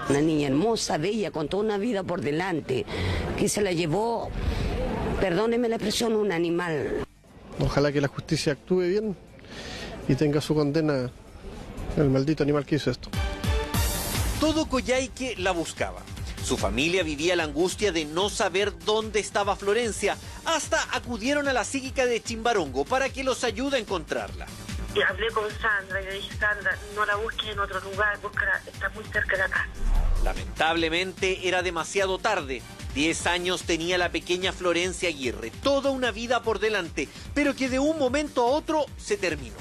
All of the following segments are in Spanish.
Una niña hermosa, bella, con toda una vida por delante, que se la llevó, perdóneme la expresión, un animal. Ojalá que la justicia actúe bien y tenga su condena el maldito animal que hizo esto. Todo Coyhaique la buscaba. Su familia vivía la angustia de no saber dónde estaba Florencia, hasta acudieron a la psíquica de Chimbarongo para que los ayude a encontrarla. Y hablé con Sandra y le dije, Sandra, no la busques en otro lugar, búscala, está muy cerca de acá. Lamentablemente era demasiado tarde. 10 años tenía la pequeña Florencia Aguirre, toda una vida por delante, pero que de un momento a otro se terminó.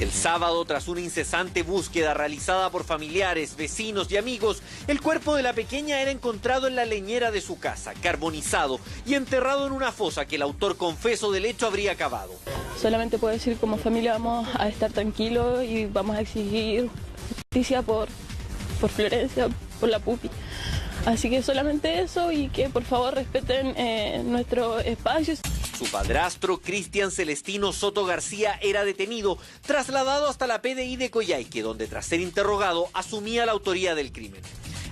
El sábado, tras una incesante búsqueda realizada por familiares, vecinos y amigos, el cuerpo de la pequeña era encontrado en la leñera de su casa, carbonizado y enterrado en una fosa que el autor confeso del hecho habría cavado. Solamente puedo decir, como familia vamos a estar tranquilos y vamos a exigir justicia por Florencia, por la pupi. Así que solamente eso, y que por favor respeten nuestros espacios. Su padrastro, Cristian Celestino Soto García, era detenido, trasladado hasta la PDI de Coyhaique, donde tras ser interrogado asumía la autoría del crimen.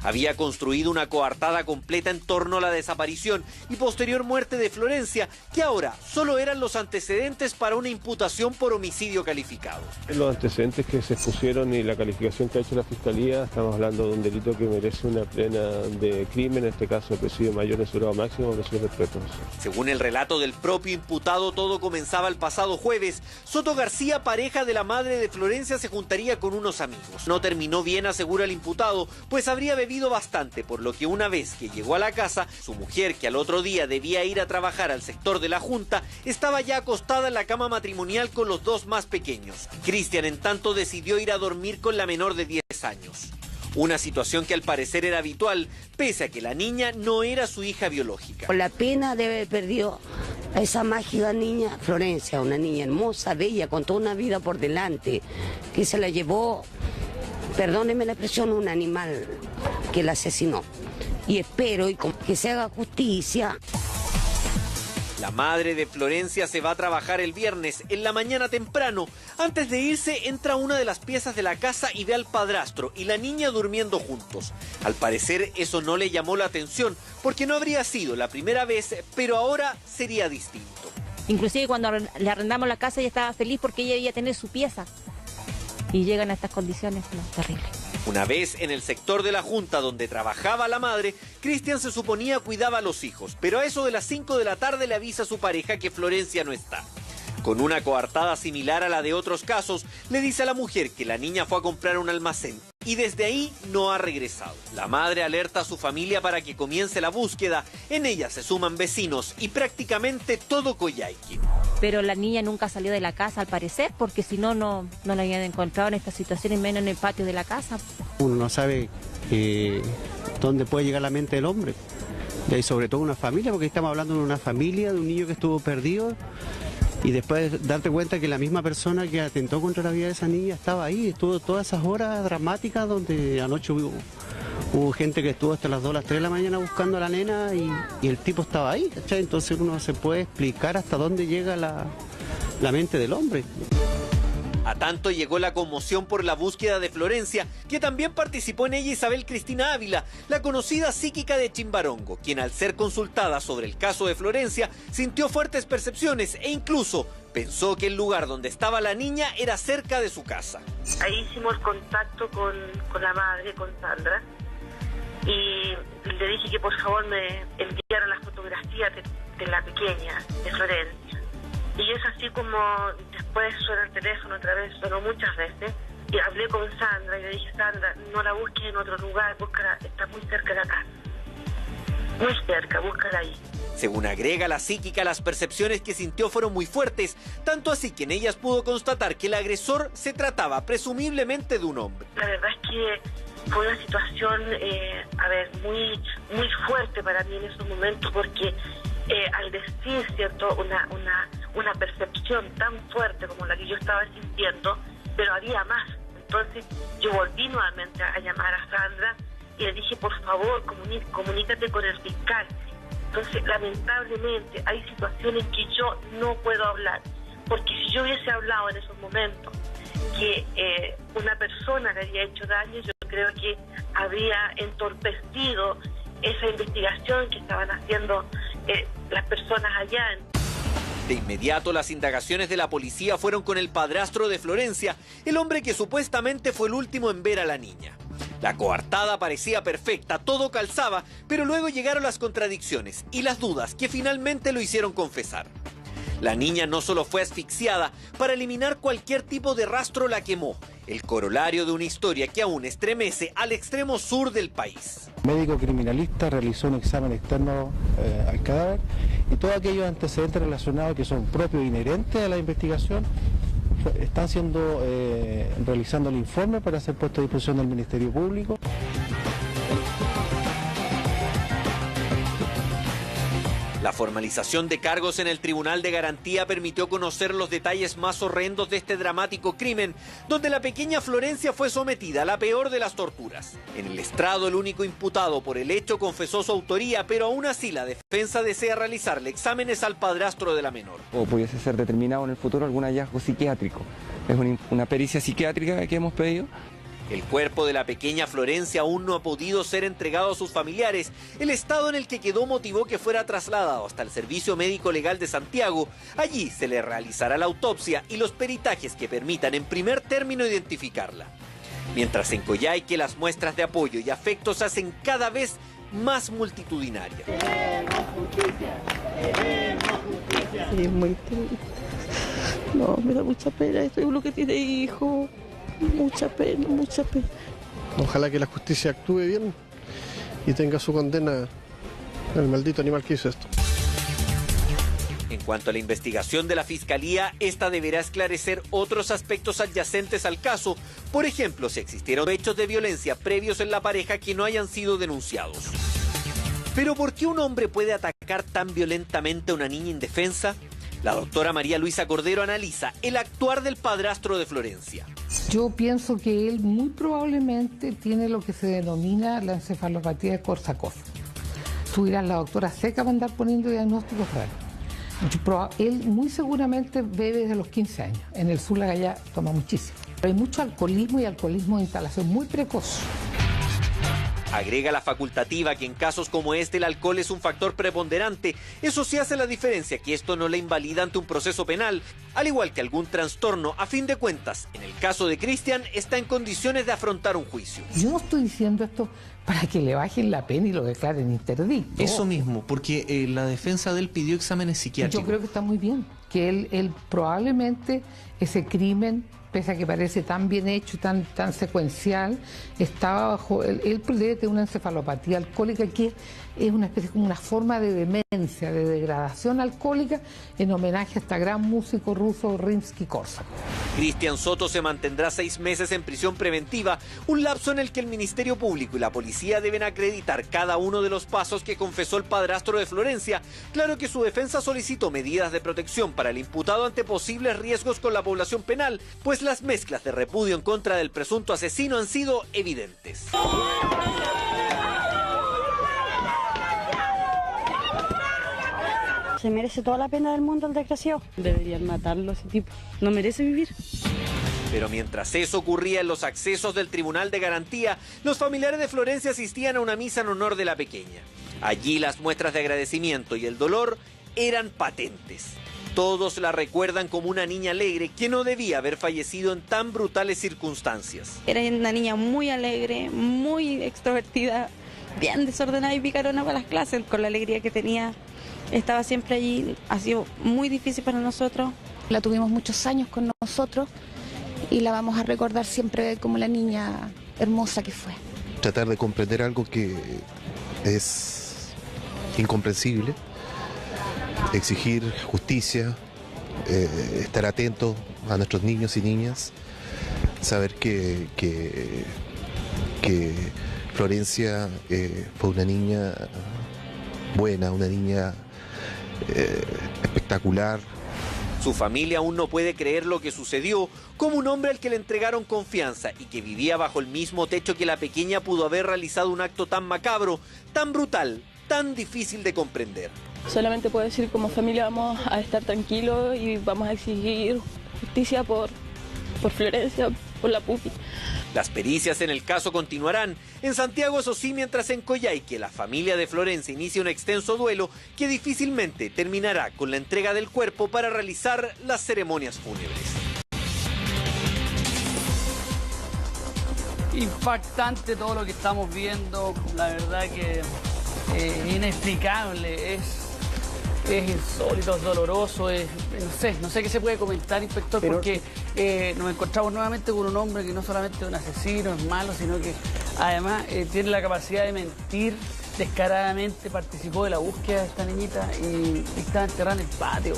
Había construido una coartada completa en torno a la desaparición y posterior muerte de Florencia, que ahora solo eran los antecedentes para una imputación por homicidio calificado. Los antecedentes que se expusieron y la calificación que ha hecho la Fiscalía, estamos hablando de un delito que merece una pena de crimen, en este caso de presidio mayor de su grado máximo, de sus perpetuos. Según el relato del propio imputado, todo comenzaba el pasado jueves. Soto García, pareja de la madre de Florencia, se juntaría con unos amigos. No terminó bien, asegura el imputado, pues habría bebido bastante, por lo que una vez que llegó a la casa, su mujer, que al otro día debía ir a trabajar al sector de la Junta, estaba ya acostada en la cama matrimonial con los dos más pequeños. Cristian, en tanto, decidió ir a dormir con la menor de 10 años. Una situación que al parecer era habitual, pese a que la niña no era su hija biológica. Por la pena de haber perdido a esa mágica niña, Florencia, una niña hermosa, bella, con toda una vida por delante, que se la llevó, perdóneme la expresión, un animal que la asesinó. Y espero que se haga justicia. La madre de Florencia se va a trabajar el viernes, en la mañana temprano. Antes de irse, entra a una de las piezas de la casa y ve al padrastro y la niña durmiendo juntos. Al parecer, eso no le llamó la atención, porque no habría sido la primera vez, pero ahora sería distinto. Inclusive cuando le arrendamos la casa, ella estaba feliz porque ella iba a tener su pieza. Y llegan a estas condiciones, no, terrible. Una vez en el sector de la Junta donde trabajaba la madre, Cristian se suponía cuidaba a los hijos, pero a eso de las 5 de la tarde le avisa a su pareja que Florencia no está. Con una coartada similar a la de otros casos, le dice a la mujer que la niña fue a comprar un almacén y desde ahí no ha regresado. La madre alerta a su familia para que comience la búsqueda. En ella se suman vecinos y prácticamente todo Coyhaique. Pero la niña nunca salió de la casa, al parecer, porque si no, no la habían encontrado en esta situación y menos en el patio de la casa. Uno no sabe dónde puede llegar la mente del hombre, y sobre todo una familia, porque estamos hablando de una familia, de un niño que estuvo perdido, y después darte cuenta que la misma persona que atentó contra la vida de esa niña estaba ahí, estuvo todas esas horas dramáticas donde anoche hubo gente que estuvo hasta las 2, las 3 de la mañana buscando a la nena y el tipo estaba ahí, ¿cachai? Entonces uno se puede explicar hasta dónde llega la mente del hombre. A tanto llegó la conmoción por la búsqueda de Florencia, que también participó en ella Isabel Cristina Ávila, la conocida psíquica de Chimbarongo, quien al ser consultada sobre el caso de Florencia sintió fuertes percepciones e incluso pensó que el lugar donde estaba la niña era cerca de su casa. Ahí hicimos contacto con la madre, con Sandra, y le dije que por favor me enviara las fotografías de la pequeña, de Florencia. Y es así como después suena el teléfono otra vez, sonó muchas veces, y hablé con Sandra y le dije, Sandra, no la busques en otro lugar, búscala, está muy cerca de acá. Muy cerca, búscala ahí. Según agrega la psíquica, las percepciones que sintió fueron muy fuertes, tanto así que en ellas pudo constatar que el agresor se trataba presumiblemente de un hombre. La verdad es que fue una situación, muy fuerte para mí en esos momentos, porque al decir, ¿cierto?, una percepción tan fuerte como la que yo estaba sintiendo, pero había más. Entonces yo volví nuevamente a llamar a Sandra y le dije, por favor, comunícate con el fiscal. Entonces, lamentablemente, hay situaciones que yo no puedo hablar, porque si yo hubiese hablado en esos momentos que una persona le había hecho daño, yo creo que había entorpecido esa investigación que estaban haciendo las personas allá. De inmediato, las indagaciones de la policía fueron con el padrastro de Florencia, el hombre que supuestamente fue el último en ver a la niña. La coartada parecía perfecta, todo calzaba, pero luego llegaron las contradicciones y las dudas que finalmente lo hicieron confesar. La niña no solo fue asfixiada, para eliminar cualquier tipo de rastro la quemó. El corolario de una historia que aún estremece al extremo sur del país. El médico criminalista realizó un examen externo al cadáver y todos aquellos antecedentes relacionados que son propios e inherentes a la investigación están siendo realizando el informe para ser puesto a disposición del Ministerio Público. La formalización de cargos en el Tribunal de Garantía permitió conocer los detalles más horrendos de este dramático crimen, donde la pequeña Florencia fue sometida a la peor de las torturas. En el estrado, el único imputado por el hecho confesó su autoría, pero aún así la defensa desea realizarle exámenes al padrastro de la menor. O pudiese ser determinado en el futuro algún hallazgo psiquiátrico. Es una pericia psiquiátrica que hemos pedido. El cuerpo de la pequeña Florencia aún no ha podido ser entregado a sus familiares. El estado en el que quedó motivó que fuera trasladado hasta el Servicio Médico Legal de Santiago. Allí se le realizará la autopsia y los peritajes que permitan en primer término identificarla. Mientras en Coyhaique las muestras de apoyo y afecto se hacen cada vez más multitudinarias. ¡Queremos justicia! ¡Queremos justicia! Sí, muy triste. No, me da mucha pena. Esto es uno que tiene hijo. Mucha pena, mucha pena. Ojalá que la justicia actúe bien y tenga su condena el maldito animal que hizo esto. En cuanto a la investigación de la Fiscalía, esta deberá esclarecer otros aspectos adyacentes al caso. Por ejemplo, si existieron hechos de violencia previos en la pareja que no hayan sido denunciados. Pero ¿por qué un hombre puede atacar tan violentamente a una niña indefensa? La doctora María Luisa Cordero analiza el actuar del padrastro de Florencia. Yo pienso que él muy probablemente tiene lo que se denomina la encefalopatía de Korsakoff. Tú dirás, la doctora Seca va a andar poniendo diagnósticos raros. Él muy seguramente bebe desde los 15 años. En el sur la galla toma muchísimo. Hay mucho alcoholismo y alcoholismo de instalación muy precoz. Agrega la facultativa que en casos como este el alcohol es un factor preponderante. Eso sí hace la diferencia, que esto no le invalida ante un proceso penal, al igual que algún trastorno. A fin de cuentas, en el caso de Cristian, está en condiciones de afrontar un juicio. Yo no estoy diciendo esto para que le bajen la pena y lo declaren interdicto. Eso mismo, porque la defensa de él pidió exámenes psiquiátricos. Yo creo que está muy bien, que él probablemente ese crimen, pese a que parece tan bien hecho, tan secuencial, estaba bajo, él debe tener una encefalopatía alcohólica que es una especie como una forma de demencia, de degradación alcohólica, en homenaje a este gran músico ruso Rimsky-Korsakov. Cristian Soto se mantendrá 6 meses en prisión preventiva, un lapso en el que el Ministerio Público y la policía deben acreditar cada uno de los pasos que confesó el padrastro de Florencia. Claro que su defensa solicitó medidas de protección para el imputado ante posibles riesgos con la población penal, pues las mezclas de repudio en contra del presunto asesino han sido evidentes. Se merece toda la pena del mundo el desgraciado. Deberían matarlo ese tipo. No merece vivir. Pero mientras eso ocurría en los accesos del Tribunal de Garantía, los familiares de Florencia asistían a una misa en honor de la pequeña. Allí las muestras de agradecimiento y el dolor eran patentes. Todos la recuerdan como una niña alegre que no debía haber fallecido en tan brutales circunstancias. Era una niña muy alegre, muy extrovertida, bien desordenada y picarona para las clases. Con la alegría que tenía, estaba siempre allí. Ha sido muy difícil para nosotros. La tuvimos muchos años con nosotros y la vamos a recordar siempre como la niña hermosa que fue. Tratar de comprender algo que es incomprensible, exigir justicia, estar atento a nuestros niños y niñas, saber que Florencia fue una niña buena, una niña espectacular. Su familia aún no puede creer lo que sucedió, como un hombre al que le entregaron confianza y que vivía bajo el mismo techo que la pequeña pudo haber realizado un acto tan macabro, tan brutal, tan difícil de comprender. Solamente puedo decir que como familia vamos a estar tranquilos y vamos a exigir justicia por Florencia, por la pupi. Las pericias en el caso continuarán. En Santiago, eso sí, mientras en Coyhaique la familia de Florencia inicia un extenso duelo que difícilmente terminará con la entrega del cuerpo para realizar las ceremonias fúnebres. Impactante todo lo que estamos viendo, la verdad que inexplicable, es insólito, es doloroso, no sé qué se puede comentar, inspector, porque nos encontramos nuevamente con un hombre que no solamente es un asesino, es malo, sino que además tiene la capacidad de mentir descaradamente, participó de la búsqueda de esta niñita y está enterrada en el patio.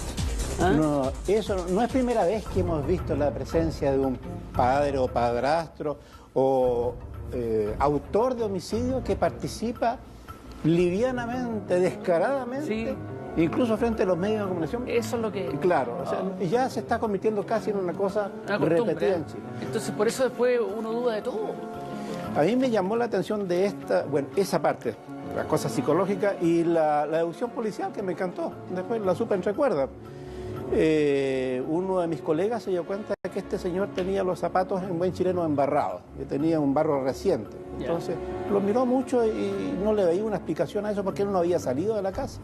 No, eso no es primera vez que hemos visto la presencia de un padre o padrastro o autor de homicidio que participa livianamente, descaradamente, incluso frente a los medios de comunicación. Eso es lo que... Claro, o sea, ya se está convirtiendo casi en una cosa repetida en Chile. Entonces, por eso después uno duda de todo. A mí me llamó la atención de esa parte, la cosa psicológica y la deducción policial que me encantó. Después la supe en recuerda. Uno de mis colegas se dio cuenta de que este señor tenía los zapatos en buen chileno embarrados, que tenía un barro reciente. Entonces lo miró mucho y no le veía una explicación a eso porque él no había salido de la casa.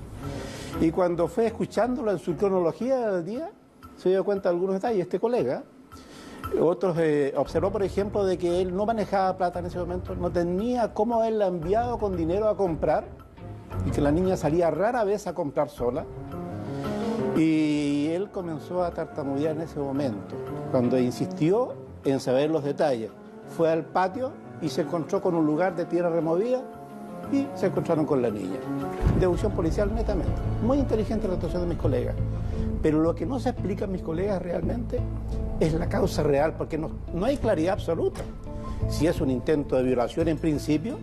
Y cuando fue escuchándolo en su cronología del día, se dio cuenta de algunos detalles. Este colega, otros observó, por ejemplo, de que él no manejaba plata en ese momento, no tenía cómo haberla enviado con dinero a comprar y que la niña salía rara vez a comprar sola. Y él comenzó a tartamudear en ese momento, cuando insistió en saber los detalles. Fue al patio y se encontró con un lugar de tierra removida y se encontraron con la niña. Deducción policial netamente. Muy inteligente la actuación de mis colegas. Pero lo que no se explica a mis colegas realmente es la causa real, porque no hay claridad absoluta. Si es un intento de violación en principio,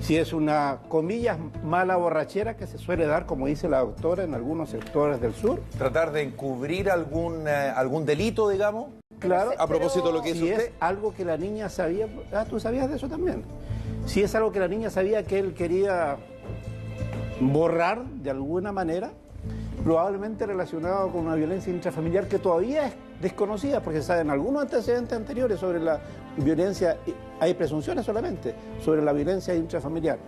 si es una, comillas, mala borrachera que se suele dar, como dice la doctora, en algunos sectores del sur. Tratar de encubrir algún delito, digamos. Claro. A propósito de lo que dice usted. Si es algo que la niña sabía... ¿tú sabías de eso también? Si es algo que la niña sabía que él quería borrar de alguna manera, probablemente relacionado con una violencia intrafamiliar que todavía es desconocida, porque se saben algunos antecedentes anteriores sobre la violencia, hay presunciones solamente sobre la violencia intrafamiliar,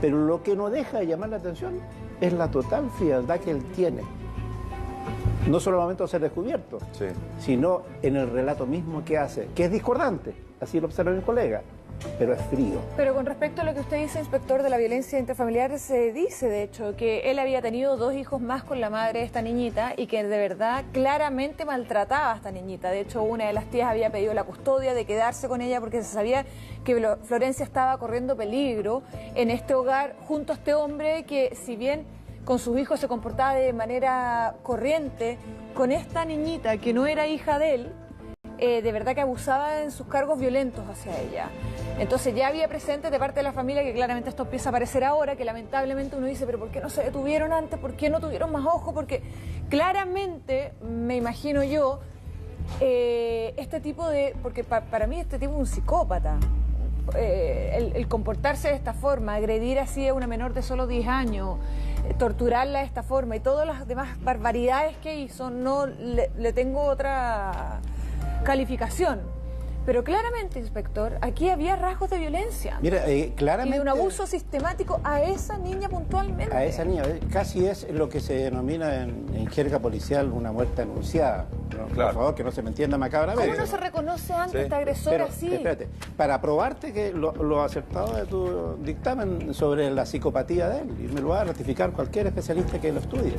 pero lo que no deja de llamar la atención es la total frialdad que él tiene, no solo al momento de ser descubierto, sino en el relato mismo que hace, que es discordante, así lo observa mi colega, pero es frío. Pero con respecto a lo que usted dice, inspector, de la violencia intrafamiliar, se dice, de hecho, que él había tenido 2 hijos más con la madre de esta niñita y que de verdad claramente maltrataba a esta niñita. De hecho, una de las tías había pedido la custodia, de quedarse con ella porque se sabía que Florencia estaba corriendo peligro en este hogar junto a este hombre que, si bien con sus hijos se comportaba de manera corriente, con esta niñita que no era hija de él, de verdad que abusaba en sus cargos violentos hacia ella. Entonces ya había presentes de parte de la familia, que claramente esto empieza a aparecer ahora, que lamentablemente uno dice, pero ¿por qué no se detuvieron antes? ¿Por qué no tuvieron más ojo? Porque claramente, me imagino yo, este tipo de... Porque para mí este tipo es un psicópata. El comportarse de esta forma, agredir así a una menor de solo 10 años, torturarla de esta forma y todas las demás barbaridades que hizo, no le tengo otra calificación. Pero claramente, inspector, aquí había rasgos de violencia. Mira, claramente... Y de un abuso sistemático a esa niña puntualmente. A esa niña, casi es lo que se denomina en jerga policial una muerte anunciada. ¿No? Claro. Por favor, que no se me entienda macabramente. ¿Cómo no se reconoce antes este agresor así? Espérate, para probarte que lo acertado de tu dictamen sobre la psicopatía de él, y me lo va a ratificar cualquier especialista que lo estudie.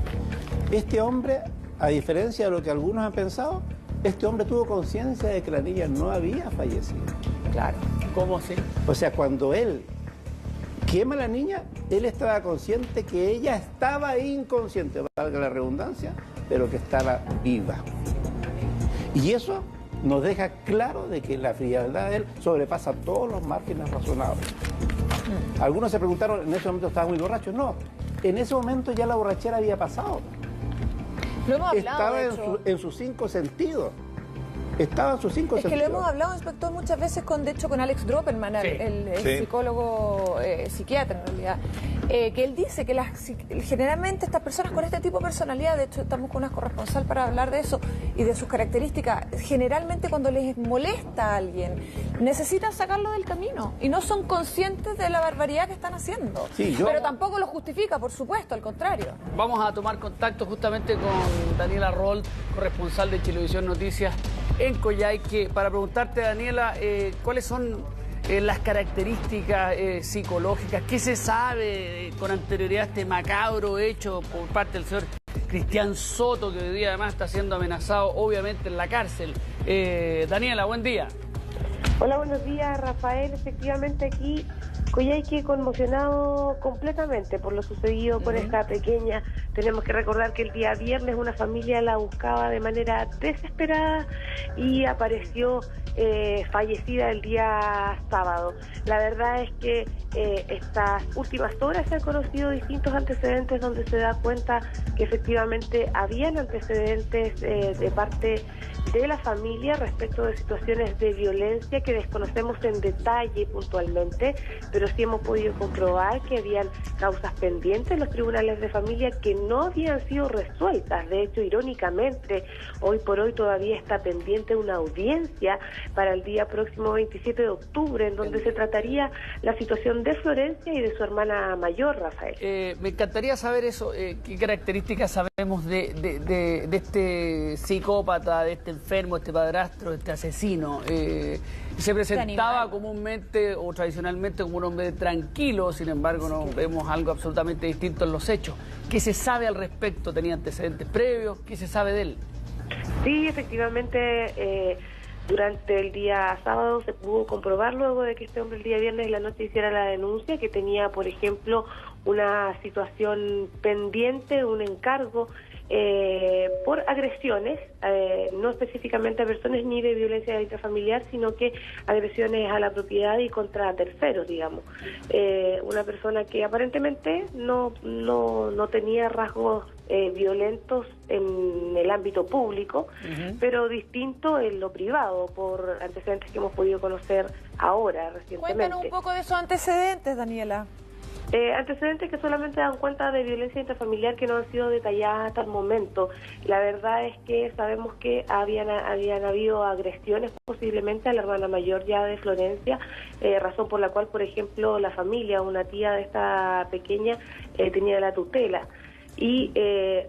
Este hombre, a diferencia de lo que algunos han pensado, este hombre tuvo conciencia de que la niña no había fallecido. Claro. ¿Cómo así? O sea, cuando él quema a la niña, él estaba consciente que ella estaba inconsciente, valga la redundancia, pero que estaba viva. Y eso nos deja claro de que la frialdad de él sobrepasa todos los márgenes razonables. Algunos se preguntaron, ¿en ese momento estaba muy borracho? No, en ese momento ya la borrachera había pasado. Lo hemos hablado, estaba en sus 5 sentidos. estaban sus 5 Es que lo sentidos. hemos hablado, inspector, muchas veces de hecho con Alex Dropenman, el psicólogo psiquiatra en realidad, que él dice que generalmente estas personas con este tipo de personalidad, de hecho estamos con una corresponsal para hablar de eso y de sus características, generalmente cuando les molesta a alguien, necesitan sacarlo del camino y no son conscientes de la barbaridad que están haciendo. Pero tampoco lo justifica, por supuesto, al contrario. Vamos a tomar contacto justamente con Daniela Rold, corresponsal de Chilevisión Noticias en Coyhaique, para preguntarte, Daniela, ¿cuáles son las características psicológicas? ¿Qué se sabe con anterioridad a este macabro hecho por parte del señor Cristian Soto, que hoy día además está siendo amenazado, obviamente, en la cárcel? Daniela, buen día. Hola, buenos días, Rafael. Efectivamente, aquí Coyhaique conmocionado completamente por lo sucedido con esta pequeña. Tenemos que recordar que el día viernes una familia la buscaba de manera desesperada y apareció fallecida el día sábado. La verdad es que estas últimas horas se han conocido distintos antecedentes donde se da cuenta que efectivamente habían antecedentes de parte de la familia respecto de situaciones de violencia que desconocemos en detalle puntualmente, pero sí hemos podido comprobar que habían causas pendientes en los tribunales de familia que no habían sido resueltas. De hecho, irónicamente, hoy por hoy todavía está pendiente una audiencia para el día próximo 27 de octubre, en donde se trataría la situación de Florencia y de su hermana mayor, Rafael. Me encantaría saber eso, qué características sabemos de este psicópata, de este enfermo, este padrastro, de este asesino. Se presentaba comúnmente o tradicionalmente como un hombre tranquilo, sin embargo no vemos algo absolutamente distinto en los hechos. ¿Qué se sabe al respecto? ¿Tenía antecedentes previos? ¿Qué se sabe de él? Sí, efectivamente, durante el día sábado se pudo comprobar, luego de que este hombre el día viernes en la noche hiciera la denuncia, que tenía, por ejemplo, una situación pendiente, un encargo por agresiones, no específicamente a personas ni de violencia intrafamiliar, sino que agresiones a la propiedad y contra terceros, digamos. Una persona que aparentemente no tenía rasgos violentos en el ámbito público, pero distinto en lo privado, por antecedentes que hemos podido conocer ahora, recientemente. Cuéntanos un poco de esos antecedentes, Daniela. Antecedentes que solamente dan cuenta de violencia intrafamiliar que no han sido detalladas hasta el momento. La verdad es que sabemos que habían habido agresiones posiblemente a la hermana mayor ya de Florencia, razón por la cual, por ejemplo, la familia, una tía de esta pequeña, tenía la tutela. Y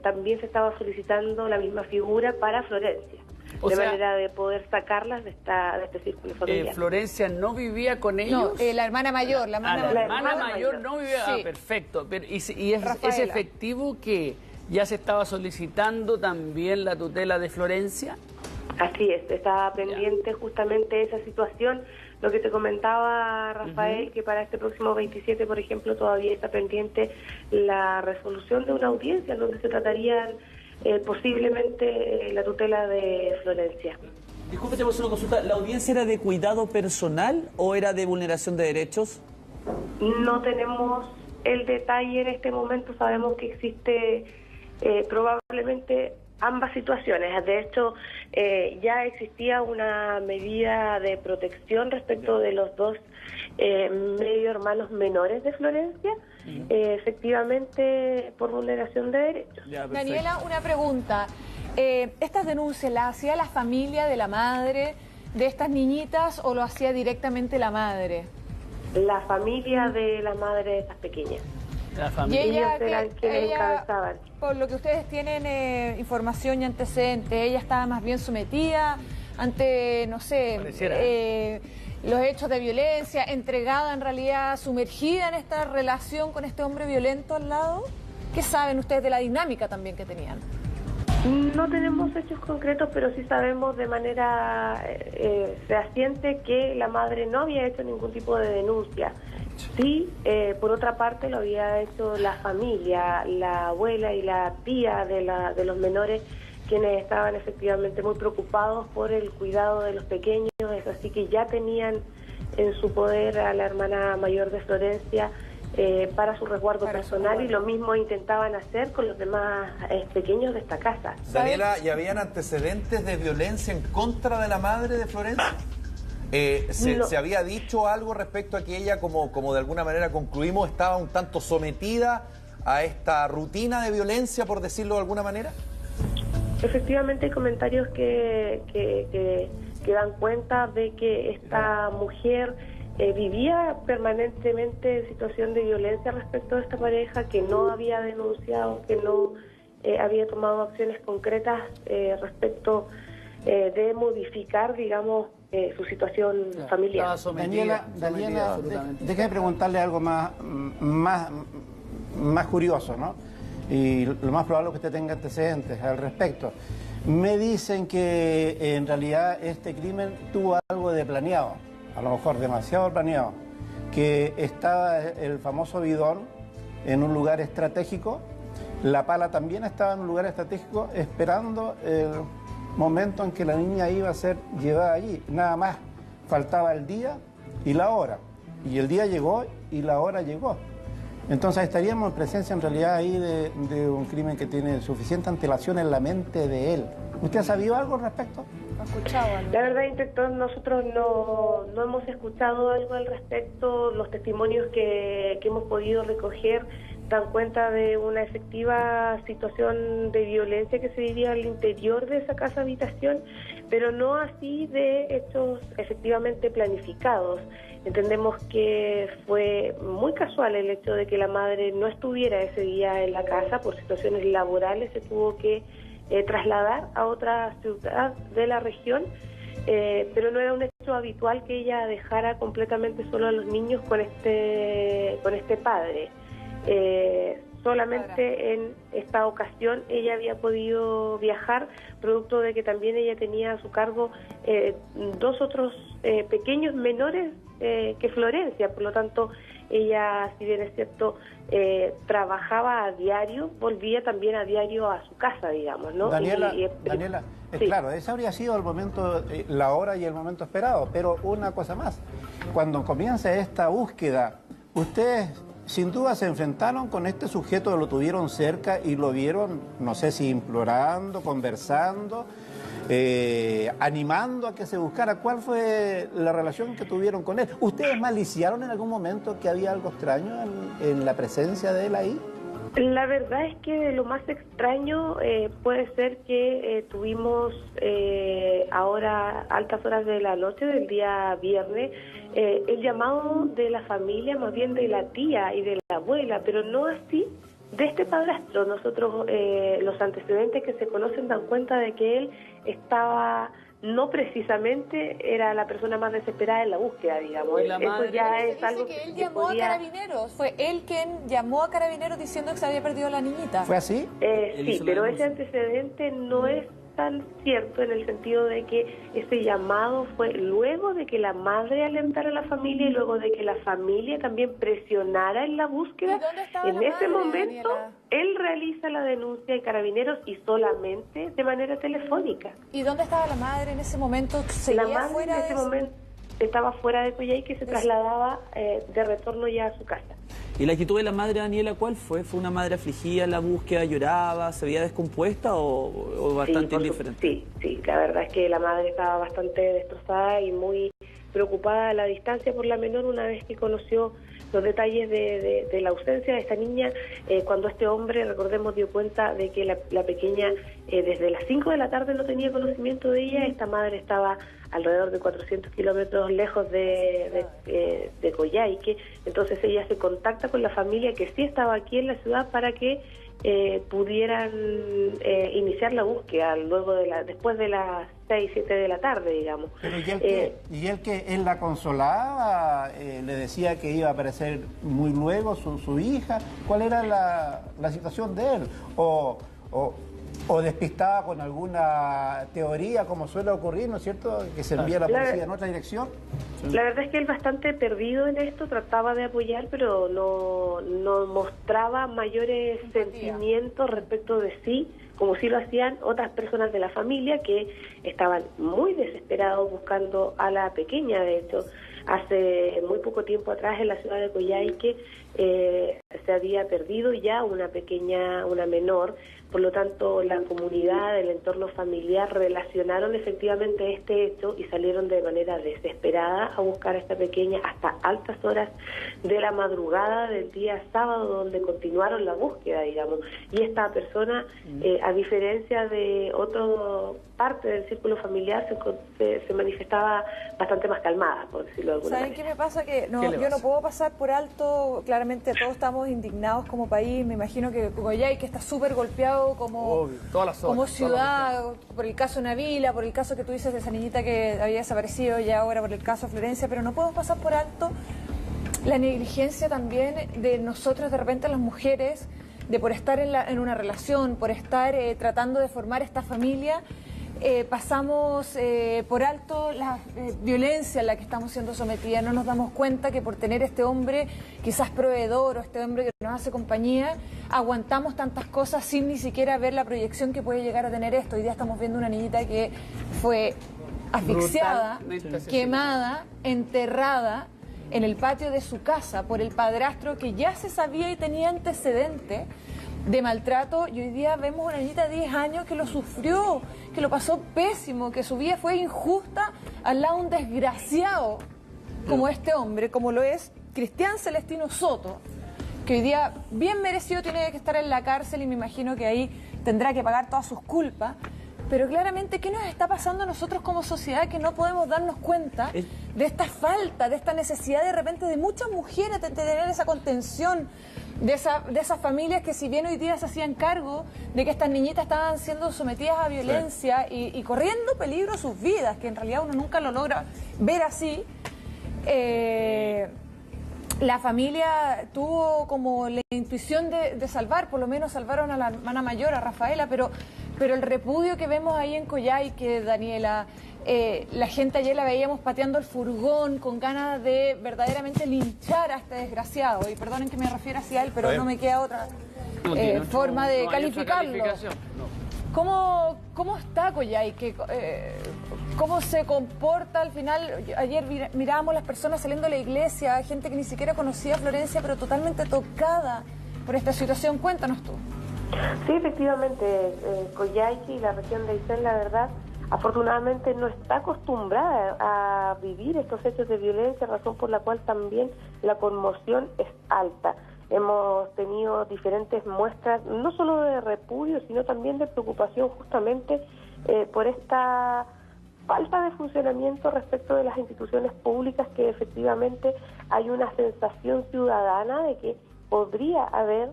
también se estaba solicitando la misma figura para Florencia, manera de poder sacarlas de este círculo familiar. ¿Florencia no vivía con ellos? No, la hermana mayor. La hermana mayor no vivía. Sí. Perfecto. Pero, ¿es efectivo que ya se estaba solicitando también la tutela de Florencia? Así es, estaba pendiente justamente esa situación. Lo que te comentaba, Rafael, que para este próximo 27, por ejemplo, todavía está pendiente la resolución de una audiencia donde se tratarían posiblemente la tutela de Florencia. Disculpe, tenemos una consulta. ¿La audiencia era de cuidado personal o era de vulneración de derechos? No tenemos el detalle en este momento. Sabemos que existe probablemente ambas situaciones. De hecho, ya existía una medida de protección respecto de los dos medio hermanos menores de Florencia, efectivamente por vulneración de derechos. Daniela, una pregunta. ¿Estas denuncias las hacía la familia de la madre de estas niñitas o lo hacía directamente la madre? La familia de la madre de estas pequeñas. Y ella, encabezaban. Por lo que ustedes tienen información y antecedentes, ella estaba más bien sometida ante, no sé, los hechos de violencia, entregada en realidad, sumergida en esta relación con este hombre violento al lado. ¿Qué saben ustedes de la dinámica también que tenían? No tenemos hechos concretos, pero sí sabemos de manera fehaciente que la madre no había hecho ningún tipo de denuncia. Sí, por otra parte lo había hecho la familia, la abuela y la tía de los menores, quienes estaban efectivamente muy preocupados por el cuidado de los pequeños, así que ya tenían en su poder a la hermana mayor de Florencia para su resguardo personal, y lo mismo intentaban hacer con los demás pequeños de esta casa. Daniela, ¿y habían antecedentes de violencia en contra de la madre de Florencia? No. ¿Se había dicho algo respecto a que ella, como de alguna manera concluimos, estaba un tanto sometida a esta rutina de violencia, por decirlo de alguna manera? Efectivamente hay comentarios que dan cuenta de que esta mujer vivía permanentemente en situación de violencia respecto a esta pareja, que no había denunciado, que no había tomado acciones concretas respecto de modificar, digamos, su situaón familiar. Daniela, déjame preguntarle algo más curioso, ¿no? Y lo más probable es que usted tenga antecedentes al respecto. Me dicen que en realidad este crimen tuvo algo de planeado, a lo mejor demasiado planeado, que estaba el famoso bidón en un lugar estratégico, la pala también estaba en un lugar estratégico esperando el momento en que la niña iba a ser llevada allí. Nada más faltaba el día y la hora, y el día llegó y la hora llegó. Entonces estaríamos en presencia en realidad ahí de un crimen que tiene suficiente antelación en la mente de él. ¿Usted ha sabido algo al respecto? La verdad, inspector, nosotros no hemos escuchado algo al respecto. Los testimonios que hemos podido recoger dan cuenta de una efectiva situación de violencia que se vivía al interior de esa casa habitación, pero no así de hechos efectivamente planificados. Entendemos que fue muy casual el hecho de que la madre no estuviera ese día en la casa por situaciones laborales, se tuvo que trasladar a otra ciudad de la región, pero no era un hecho habitual que ella dejara completamente solo a los niños con este padre. Solamente en esta ocasión ella había podido viajar, producto de que también ella tenía a su cargo dos otros pequeños menores que Florencia. Por lo tanto, ella, si bien es cierto, trabajaba a diario, volvía también a diario a su casa, digamos, ¿no? Daniela, sí. Claro, ese habría sido el momento, la hora y el momento esperado, pero una cosa más, cuando comienza esta búsqueda, ustedes sin duda se enfrentaron con este sujeto, lo tuvieron cerca y lo vieron, no sé si implorando, conversando, animando a que se buscara. ¿Cuál fue la relación que tuvieron con él? ¿Ustedes maliciaron en algún momento que había algo extraño en la presencia de él ahí? La verdad es que lo más extraño puede ser que tuvimos ahora altas horas de la noche del día viernes el llamado de la familia, más bien de la tía y de la abuela, pero no así de este padrastro. Nosotros los antecedentes que se conocen dan cuenta de que él estaba, no precisamente era la persona más desesperada en la búsqueda, digamos. Eso ya es algo que él llamó a Carabineros. Fue él quien llamó a Carabineros diciendo que se había perdido la niñita. ¿Fue así? Sí, pero ese antecedente no es tan cierto, en el sentido de que ese llamado fue luego de que la madre alentara a la familia y luego de que la familia también presionara en la búsqueda. En ese momento, Daniela, él realiza la denuncia de Carabineros, y solamente de manera telefónica. ¿Y dónde estaba la madre en ese momento? La madre en ese momento estaba fuera de Coyhai, que se trasladaba de retorno ya a su casa. ¿Y la actitud de la madre, Daniela, cuál fue? ¿Fue una madre afligida en la búsqueda, lloraba, se veía descompuesta o bastante indiferente? Sí, la verdad es que la madre estaba bastante destrozada y muy preocupada a la distancia por la menor, una vez que conoció los detalles de la ausencia de esta niña, cuando este hombre, recordemos, dio cuenta de que la pequeña desde las 5 de la tarde no tenía conocimiento de ella. Esta madre estaba alrededor de 400 kilómetros lejos de Coyhai, entonces ella se contacta con la familia que sí estaba aquí en la ciudad para que pudieran iniciar la búsqueda después de las 6, 7 de la tarde, digamos. Pero ¿y él que él la consolaba, le decía que iba a aparecer muy luego su hija? ¿Cuál era la situación de él? ¿O despistaba con alguna teoría, como suele ocurrir, ¿no es cierto?, que se envía la policía en otra dirección? La verdad es que él bastante perdido en esto, trataba de apoyar, pero no mostraba mayores sentimientos respecto de sí, como sí lo hacían otras personas de la familia que estaban muy desesperados buscando a la pequeña. De hecho, hace muy poco tiempo atrás en la ciudad de Coyhaique se había perdido ya una menor. Por lo tanto, la comunidad, el entorno familiar relacionaron efectivamente este hecho y salieron de manera desesperada a buscar a esta pequeña hasta altas horas de la madrugada del día sábado, donde continuaron la búsqueda, digamos. Y esta persona, a diferencia de otra parte del círculo familiar, se manifestaba bastante más calmada, por decirlo de alguna manera. ¿Saben qué me pasa? Que yo no puedo pasar por alto, claramente todos estamos indignados como país, me imagino que Coyhaique está súper golpeado como ciudad, por el caso Navila, por el caso que tú dices de esa niñita que había desaparecido y ahora por el caso Florencia, pero no podemos pasar por alto la negligencia también de nosotros, de repente las mujeres, de por estar en una relación, por estar tratando de formar esta familia, pasamos por alto la violencia a la que estamos siendo sometidas. No nos damos cuenta que por tener este hombre quizás proveedor o este hombre que nos hace compañía, aguantamos tantas cosas sin ni siquiera ver la proyección que puede llegar a tener esto. Hoy día estamos viendo una niñita que fue asfixiada, quemada, enterrada en el patio de su casa por el padrastro, que ya se sabía y tenía antecedentes de maltrato, y hoy día vemos una niñita de 10 años que lo sufrió, que lo pasó pésimo, que su vida fue injusta al lado de un desgraciado como este hombre, como lo es Cristian Celestino Soto, que hoy día bien merecido tiene que estar en la cárcel y me imagino que ahí tendrá que pagar todas sus culpas. Pero claramente, ¿qué nos está pasando a nosotros como sociedad que no podemos darnos cuenta de esta falta, de esta necesidad de repente de muchas mujeres de tener esa contención, de esas familias que si bien hoy día se hacían cargo de que estas niñitas estaban siendo sometidas a violencia y corriendo peligro sus vidas, que en realidad uno nunca lo logra ver así, la familia tuvo como la intuición de salvar, por lo menos salvaron a la hermana mayor, a Rafaela, pero el repudio que vemos ahí en Coyhaique, Daniela, la gente ayer la veíamos pateando el furgón con ganas de verdaderamente linchar a este desgraciado, y perdonen que me refiera así a él, pero no me queda otra forma de calificarlo. ¿Cómo está Coyhaique? ¿Cómo se comporta al final? Ayer mirábamos las personas saliendo de la iglesia, gente que ni siquiera conocía a Florencia, pero totalmente tocada por esta situación. Cuéntanos tú. Sí, efectivamente, Coyhaique y la región de Aysén, la verdad, afortunadamente no está acostumbrada a vivir estos hechos de violencia, razón por la cual también la conmoción es alta. Hemos tenido diferentes muestras, no solo de repudio, sino también de preocupación justamente por esta falta de funcionamiento respecto de las instituciones públicas, que efectivamente hay una sensación ciudadana de que podría haber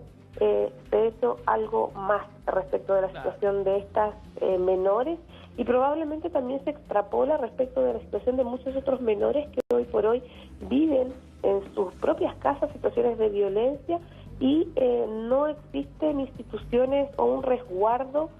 hecho algo más respecto de la situación de estas menores, y probablemente también se extrapola respecto de la situación de muchos otros menores que hoy por hoy viven en sus propias casas situaciones de violencia y no existen instituciones o un resguardo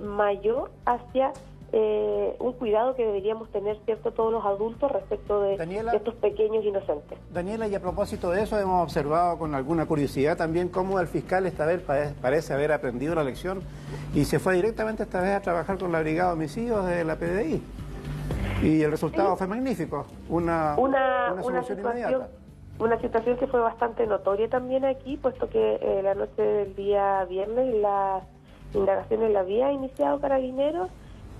mayor hacia un cuidado que deberíamos tener, ¿cierto?, todos los adultos respecto de estos pequeños inocentes. Daniela, y a propósito de eso, hemos observado con alguna curiosidad también cómo el fiscal esta vez parece haber aprendido la lección y se fue directamente esta vez a trabajar con la Brigada de Homicidios de la PDI. Y el resultado fue magnífico, una solución inmediata. Una situación que fue bastante notoria también aquí, puesto que la noche del día viernes las indagaciones la había iniciado Carabineros,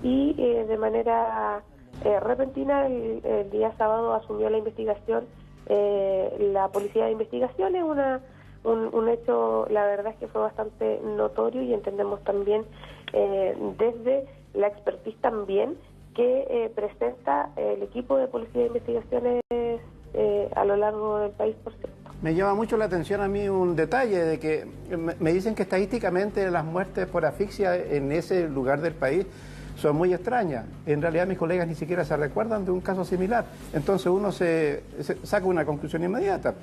y de manera repentina el día sábado asumió la investigación la Policía de Investigaciones, un hecho, la verdad es que fue bastante notorio, y entendemos también desde la expertise también que presenta el equipo de Policía de Investigaciones a lo largo del país, por cierto. Me llama mucho la atención a mí un detalle de que me dicen que estadísticamente las muertes por asfixia en ese lugar del país son muy extrañas. En realidad mis colegas ni siquiera se recuerdan de un caso similar. Entonces uno se saca una conclusión inmediata,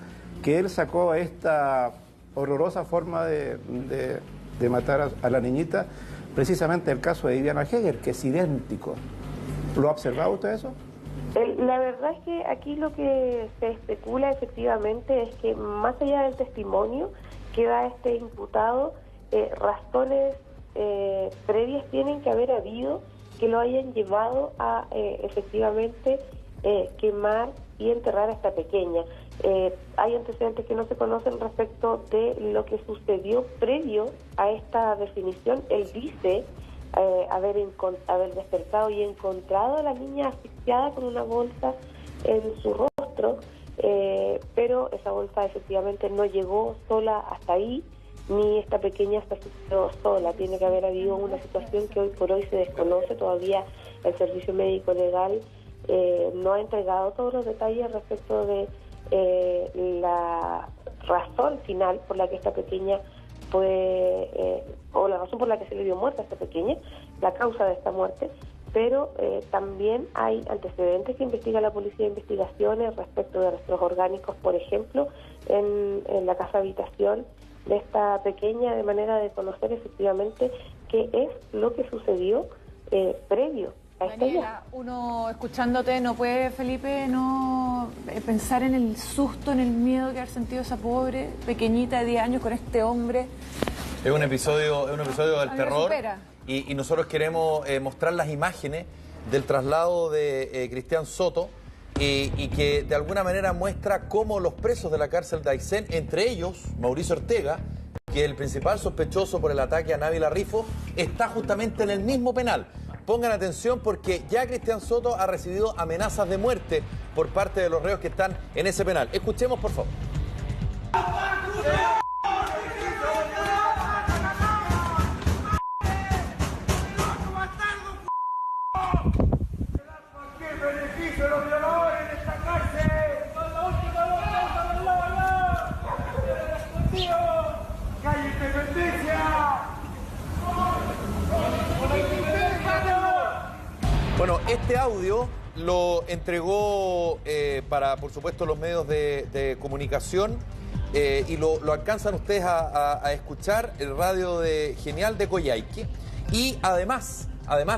que él sacó esta horrorosa forma de matar a la niñita, precisamente el caso de Viviana Heger, que es idéntico. ¿Lo ha observado usted eso? La verdad es que aquí lo que se especula efectivamente es que más allá del testimonio que da este imputado, razones previas tienen que haber habido que lo hayan llevado a efectivamente quemar y enterrar a esta pequeña. Hay antecedentes que no se conocen respecto de lo que sucedió previo a esta definición. Él dice haber despertado y encontrado a la niña asfixiada con una bolsa en su rostro, pero esa bolsa efectivamente no llegó sola hasta ahí, ni esta pequeña se asfixió sola. Tiene que haber habido una situación que hoy por hoy se desconoce. Todavía el servicio médico legal no ha entregado todos los detalles respecto de la razón final por la que esta pequeña fue, o la razón por la que se le dio muerte a esta pequeña, la causa de esta muerte, pero también hay antecedentes que investiga la Policía de Investigaciones respecto de restos orgánicos, por ejemplo, en la casa habitación de esta pequeña, de manera de conocer efectivamente qué es lo que sucedió previo. Daniela, uno escuchándote no puede, Felipe, no pensar en el susto, en el miedo que ha sentido esa pobre pequeñita de 10 años con este hombre. Es un episodio del terror supera. y nosotros queremos mostrar las imágenes del traslado de Cristian Soto y que de alguna manera muestra cómo los presos de la cárcel de Aysén, entre ellos Mauricio Ortega, que el principal sospechoso por el ataque a Návila Rifo, está justamente en el mismo penal. Pongan atención porque ya Cristian Soto ha recibido amenazas de muerte por parte de los reos que están en ese penal. Escuchemos, por favor. ¿Qué beneficio los violadores en esta cárcel? ¡Calle Independencia! Bueno, este audio lo entregó para, por supuesto, los medios de comunicación y lo alcanzan ustedes a escuchar el radio de Genial de Coyhaique. Y además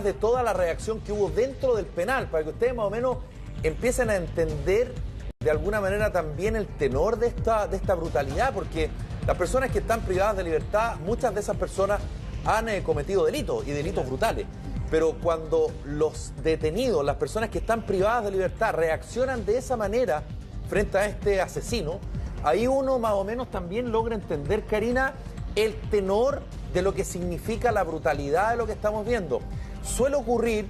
de toda la reacción que hubo dentro del penal, para que ustedes más o menos empiecen a entender de alguna manera también el tenor de esta brutalidad, porque las personas que están privadas de libertad, muchas de esas personas han cometido delitos y delitos brutales. Pero cuando los detenidos, las personas que están privadas de libertad, reaccionan de esa manera frente a este asesino, ahí uno más o menos también logra entender, Karina, el tenor de lo que significa la brutalidad de lo que estamos viendo. Suele ocurrir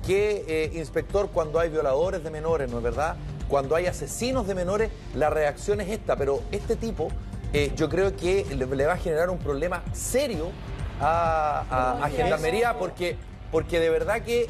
que, inspector, cuando hay violadores de menores, ¿no es verdad? Cuando hay asesinos de menores, la reacción es esta, pero este tipo yo creo que le va a generar un problema serio a Gendarmería porque de verdad que